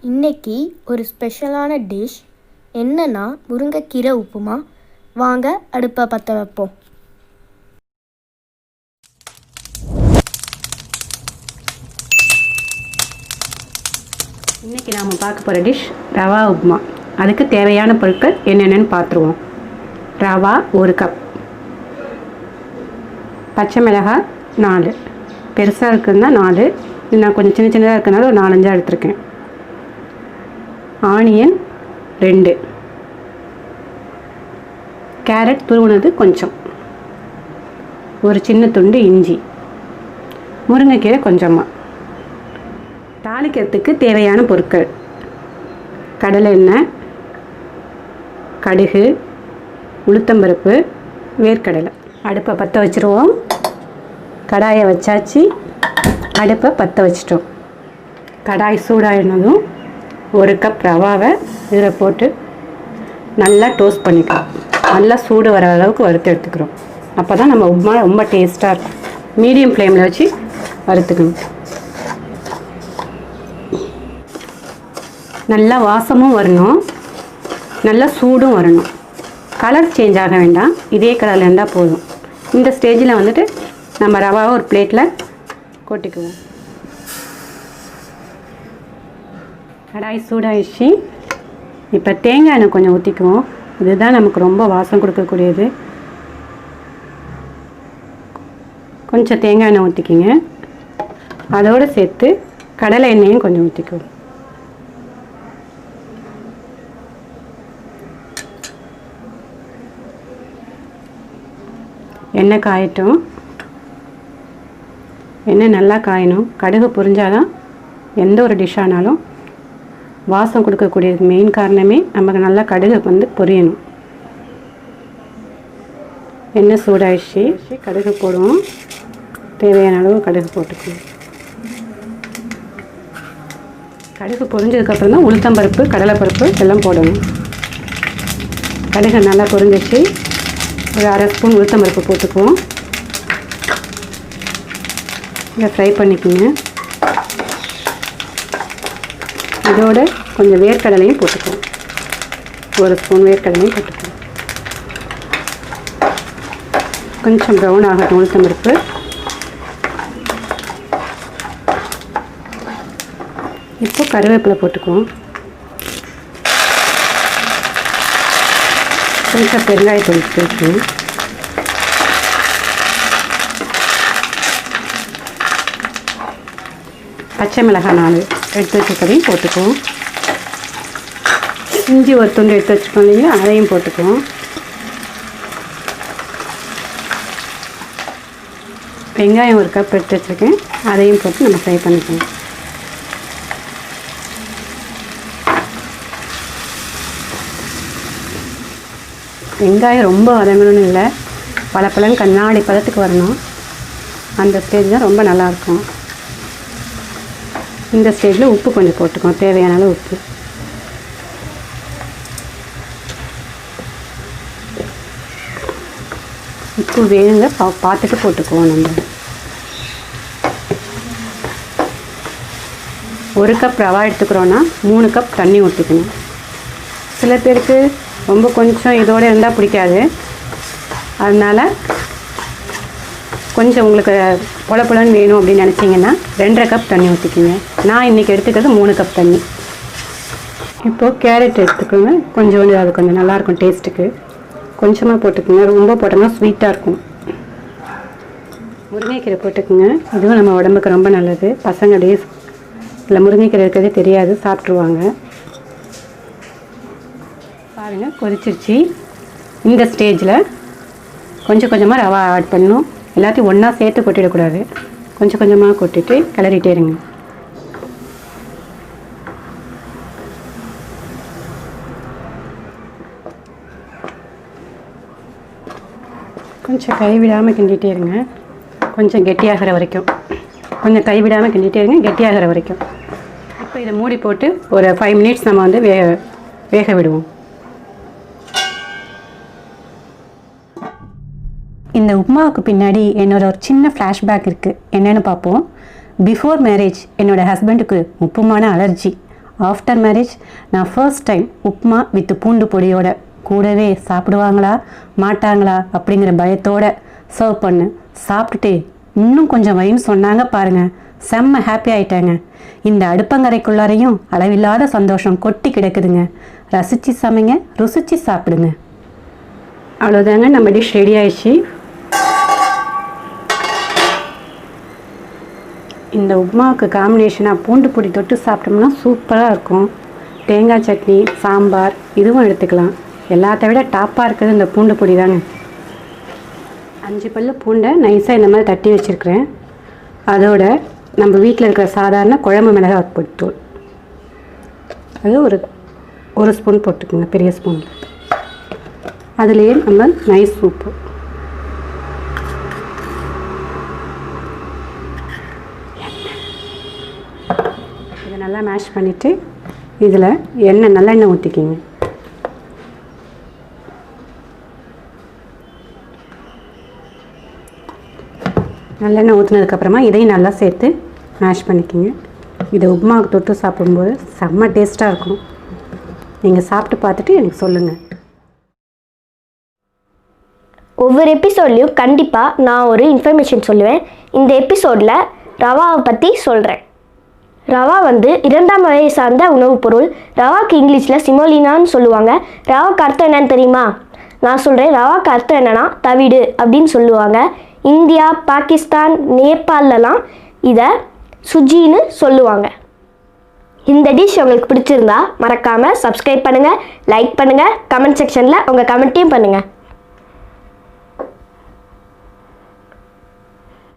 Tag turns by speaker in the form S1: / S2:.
S1: இன்னைக்கு ஒரு ஸ்பெஷலான டிஷ் என்னன்னா முருங்கைக்கீரை உப்புமா. வாங்க அடுப்பை பற்ற வைப்போம்.
S2: இன்றைக்கி நாம் பார்க்க போகிற டிஷ் ரவா உப்மா. அதுக்கு தேவையான பொருட்கள் என்னென்னு பார்த்துருவோம். ரவா 1 கப், பச்சை மிளகாய் 4, பெருசாக இருக்குதுன்னா 4, நான் கொஞ்சம் சின்ன சின்னதாக இருக்கிறனால ஒரு 4-5 எடுத்துருக்கேன். ஆனியன் 2, கேரட் துருவுனது கொஞ்சம், ஒரு சின்ன துண்டு இஞ்சி, முருங்கைக்கீரை கொஞ்சமாக. தாளிக்கிறதுக்கு தேவையான பொருட்கள்: கடலை எண்ணெய், கடுகு, உளுத்தம்பருப்பு, வேர்க்கடலை. அடுப்பை பற்ற வச்சுருவோம். கடாயை வச்சாச்சு, அடுப்பை பற்ற வச்சிட்டோம். கடாய் சூடாகினதும் 1 கப் ரவாவை இதில் போட்டு நல்லா டோஸ்ட் பண்ணிக்கலாம். நல்லா சூடு வர அளவுக்கு வறுத்து எடுத்துக்கிறோம். அப்போ தான் நம்ம உப்மா ரொம்ப டேஸ்ட்டாக இருக்கும். மீடியம் ஃப்ளேமில் வச்சு வறுத்துக்கணும். நல்லா வாசமும் வரணும், நல்லா சூடும் வரணும். கலர் சேஞ்ச் ஆக வேண்டாம், இதே கலரில் இருந்தால் போதும். இந்த ஸ்டேஜில் வந்துட்டு நம்ம ரவாவை ஒரு பிளேட்டில் கொட்டிக்குவோம். கடாய் சூடாகிடுச்சு. இப்போ தேங்காய் எண்ணெய் கொஞ்சம் ஊற்றிக்குவோம். இதுதான் நமக்கு ரொம்ப வாசம் கொடுக்கக்கூடியது. கொஞ்சம் தேங்காய் எண்ணெய் ஊற்றிக்கிங்க. அதோடு சேர்த்து கடலை எண்ணெயும் கொஞ்சம் ஊற்றிக்குவோம். எண்ணெய் காயட்டும். எண்ணெய் நல்லா காயணும். கடுகு பொரிஞ்சாதான் எந்த ஒரு டிஷ் ஆனாலும் வாசம் கொடுக்கக்கூடியது. மெயின் காரணமே நமக்கு நல்லா கடுகு வந்து பொரியணும். எண்ணெய் சூடாயிடுச்சு, கடுகு போடுவோம். தேவையான அளவு கடுகு போட்டுக்கணும். கடுகு பொரிஞ்சதுக்கப்புறம் தான் உளுத்தம்பருப்பு, கடலைப்பருப்பு எல்லாம் போடணும். கடுகு நல்லா பொரிஞ்சிச்சு. ஒரு 1/2 ஸ்பூன் உளுத்தம்பருப்பு போட்டுக்குவோம். இதை ஃப்ரை பண்ணிக்கோங்க. இதோட கொஞ்சம் வேர்க்கடலையும் போட்டுக்குவோம். 1 ஸ்பூன் வேர்க்கடலையும் போட்டுக்குவோம். கொஞ்சம் ப்ரௌன் ஆகட்டும் உளுத்தம்பருப்பு. இப்போ கருவேப்பிலை போட்டுக்குவோம். கொஞ்சம் பெருங்காயத்தூள் போட்டுக்குவோம். பச்சை மிளகாய் 4 எடுத்து வச்சுக்கதையும் போட்டுக்குவோம். இஞ்சி ஒரு துண்டு எடுத்து வச்சுக்கோம் இல்லையா, அதையும் போட்டுக்குவோம். வெங்காயம் 1 கப் எடுத்து வச்சுருக்கேன், அதையும் போட்டு நம்ம ஃப்ரை பண்ணிக்குவோம். வெங்காயம் ரொம்ப வதங்கணும்னு இல்லை, பழப்பழம் கண்ணாடி பதத்துக்கு வரணும். அந்த ஸ்டேஜ் தான் ரொம்ப நல்லாயிருக்கும். இந்த ஸ்டேஜில் உப்பு கொஞ்சம் போட்டுக்கோம், தேவையான அளவு உப்பு. உப்பு வேணுங்க பார்த்துட்டு போட்டுக்குவோம். நம்ம 1 கப் ரவா எடுத்துக்கிறோன்னா 3 கப் தண்ணி ஊற்றிக்கணும். சில பேருக்கு ரொம்ப கொஞ்சம் இதோடு இருந்தால் பிடிக்காது. அதனால் கொஞ்சம் உங்களுக்கு பொலப்பொலன்னு வேணும் அப்படின்னு நினச்சிங்கன்னா 2.5 கப் தண்ணி ஊற்றிக்கிங்க. நான் இன்றைக்கி எடுத்துக்கிறது 3 கப் தண்ணி. இப்போது கேரட் எடுத்துக்கோங்க. கொஞ்சம் அது கொஞ்சம் நல்லாயிருக்கும் டேஸ்ட்டுக்கு. கொஞ்சமாக போட்டுக்கோங்க, ரொம்ப போட்டோம்னா ஸ்வீட்டாக இருக்கும். முருங்கைக்கீரை போட்டுக்கோங்க. இதுவும் நம்ம உடம்புக்கு ரொம்ப நல்லது. பசங்க டேஸ் இல்லை முருங்கைக்கீரை இருக்கிறதே தெரியாது, சாப்பிட்ருவாங்க. பாருங்கள் கொதிச்சிருச்சு. இந்த ஸ்டேஜில் கொஞ்சம் கொஞ்சமாக ரவா ஆட் பண்ணணும். எல்லாத்தையும் ஒன்றா சேர்த்து கொட்டிடக்கூடாது. கொஞ்சம் கொஞ்சமாக கொட்டிட்டு கிளறிட்டே இருங்க. கொஞ்சம் கைவிடாமல் கிண்டிகிட்டே இருங்க. கொஞ்சம் கெட்டியாகிற வரைக்கும். கொஞ்சம் கைவிடாமல் கிண்டிகிட்டே இருங்க, கெட்டியாகிற வரைக்கும். இப்போ இதை மூடி போட்டு ஒரு 5 மினிட்ஸ் நம்ம வந்து வேக விடுவோம். இந்த உப்மாவுக்கு பின்னாடி என்னோட ஒரு சின்ன ஃப்ளாஷ்பேக் இருக்குது. என்னென்னு பார்ப்போம். பிஃபோர் மேரேஜ் என்னோடய ஹஸ்பண்டுக்கு முப்பமான அலர்ஜி. ஆஃப்டர் மேரேஜ் நான் ஃபர்ஸ்ட் டைம் உப்மா வித் பூண்டு பொடியோட கூடவே சாப்பிடுவாங்களா மாட்டாங்களா அப்படிங்கிற பயத்தோட சர்வ் பண்ணு சாப்பிட்டுட்டு இன்னும் கொஞ்சம் வைன்னு சொன்னாங்க பாருங்கள், செம்ம ஹாப்பி ஆயிட்டாங்க. இந்த அடுப்பங்கரைக்குள்ளாரையும் அளவில்லாத சந்தோஷம் கொட்டி கிடக்குதுங்க. ரசித்து சமைங்க, ருசித்து சாப்பிடுங்க. அவ்வளோதாங்க, நம்ம டிஷ் ரெடி ஆயிடுச்சு. இந்த உப்மாவுக்கு காம்பினேஷனாக பூண்டு பொடி தொட்டு சாப்பிட்டோம்னா சூப்பராக இருக்கும். தேங்காய் சட்னி, சாம்பார் இதுவும் எடுத்துக்கலாம். எல்லாத்த விட டாப்பாக இருக்கிறது இந்த பூண்டு பொடி தாங்க. 5 பல்லு பூண்டை நைஸாக இந்த மாதிரி தட்டி வச்சுருக்கிறேன். அதோட நம்ம வீட்டில் இருக்கிற சாதாரண குழம்பு மிளகாய் பொடித்தூள் அது ஒரு ஸ்பூன் போட்டுக்கோங்க, பெரிய ஸ்பூன். அதுலேயே நம்ம நைஸ் உப்பு, இதை நல்லா மேஷ் பண்ணிவிட்டு இதில் நல்லெண்ணெய் ஊற்றிக்கிங்க. நல்லெண்ணெய் ஊற்றினதுக்கப்புறமா இதையும் நல்லா சேர்த்து மேஷ் பண்ணிக்கிங்க. இதை உப்மாவுக்கு தொட்டு சாப்பிடும்போது செம்ம டேஸ்ட்டாக இருக்கும். நீங்கள் சாப்பிட்டு பார்த்துட்டு எனக்கு சொல்லுங்கள்.
S1: ஒவ்வொரு எபிசோட்லேயும் கண்டிப்பாக நான் ஒரு இன்ஃபர்மேஷன் சொல்லுவேன். இந்த எபிசோடில் ரவாவை பற்றி சொல்கிறேன். ரவா 2ஆம் வகையை சார்ந்த உணவுப் பொருள். ரவாக்கு இங்கிலீஷில் சிமோலினான்னு சொல்லுவாங்க. ரவாக்கு அர்த்தம் என்னன்னு தெரியுமா? நான் சொல்கிறேன். ரவாக்கு அர்த்தம் என்னென்னா தவிடு அப்படின்னு சொல்லுவாங்க. இந்தியா, பாகிஸ்தான், நேபாளெலாம் இதை சுஜின்னு சொல்லுவாங்க. இந்த டிஷ் உங்களுக்கு பிடிச்சிருந்தா மறக்காமல் சப்ஸ்கிரைப் பண்ணுங்கள், லைக் பண்ணுங்கள், கமெண்ட் செக்ஷனில் உங்கள் கமெண்ட்டையும் பண்ணுங்கள்.